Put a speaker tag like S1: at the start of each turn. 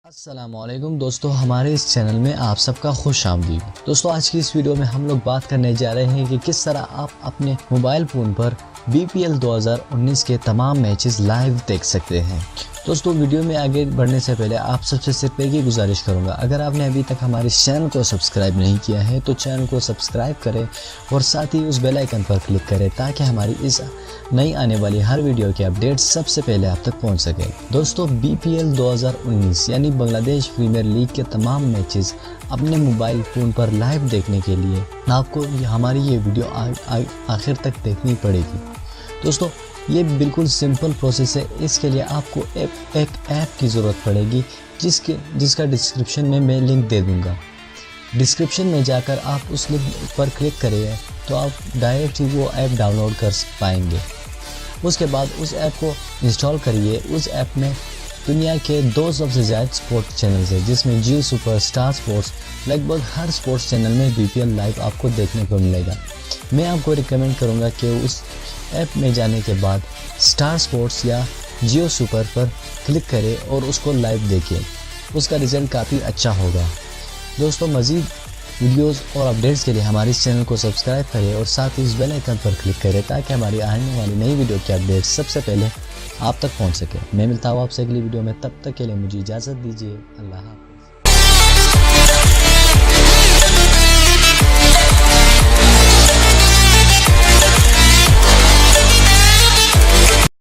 S1: السلام علیکم دوستو، ہمارے اس چینل میں آپ سب کا خوش آمدید۔ دوستو آج کی اس ویڈیو میں ہم لوگ بات کرنے جا رہے ہیں کہ کس طرح آپ اپنے موبائل فون پر BPL 2019 کے تمام میچز لائیو دیکھ سکتے ہیں۔ دوستو ویڈیو میں آگے بڑھنے سے پہلے آپ سب سے صرف ایک ہی گزارش کروں گا، اگر آپ نے ابھی تک ہمارے چینل کو سبسکرائب نہیں کیا ہے تو چینل کو سبسکرائب کریں اور ساتھ ہی اس بیل آئیکن پر کلک کریں تاکہ ہماری اس نئی آنے والی ہر ویڈیو کی اپڈیٹ سب سے پہلے آپ تک پہنچ سکے۔ دوستو BPL 2019 یعنی بنگلہ دیش پریمیئر لیگ کے تمام میچز اپنے موبائل فون پر لائیو دیکھنے کے لیے آپ کو ہماری یہ ویڈیو آخر تک دیکھنی پڑے گی۔ دوستو یہ بالکل سمپل پروسیس ہے، اس کے لیے آپ کو ایک ایپ کی ضرورت پڑے گی جس کا ڈسکرپشن میں لنک دے دوں گا۔ ڈسکرپشن میں جا کر آپ اس لنک پر کلک کریں تو آپ ڈائریکٹ ہی وہ ایپ ڈاؤن لوڈ کر پائیں گے۔ اس کے بعد اس ایپ کو انسٹال کریے۔ اس ایپ میں دنیا کے 200 سے زیادہ سپورٹ چینلز ہیں، جس میں جیو سپر، اسٹار سپورٹس، لگ بھگ ہر سپورٹس چینل میں BPL لائیو آپ کو دیکھنے کو ملے گا۔ میں آپ کو ریکمینڈ کروں گا کہ اس ایپ میں جانے کے بعد اسٹار سپورٹس یا جیو سپر پر کلک کریں اور اس کو لائیو دیکھیں، اس کا رزلٹ کافی اچھا ہوگا۔ دوستو مزید ویڈیوز اور اپڈیٹس کے لیے ہمارے اس چینل کو سبسکرائب کریں اور ساتھ ہی اس بیل آئیکن پر کلک کریں تاکہ ہماری آنے والی نئی ویڈیو کی اپڈیٹ سب سے پہلے آپ تک پہنچ سکے۔ میں ملتا ہوں آپ سے اگلی ویڈیو میں، تب تک کے لیے مجھے اجازت دیجیے۔ اللہ حافظ۔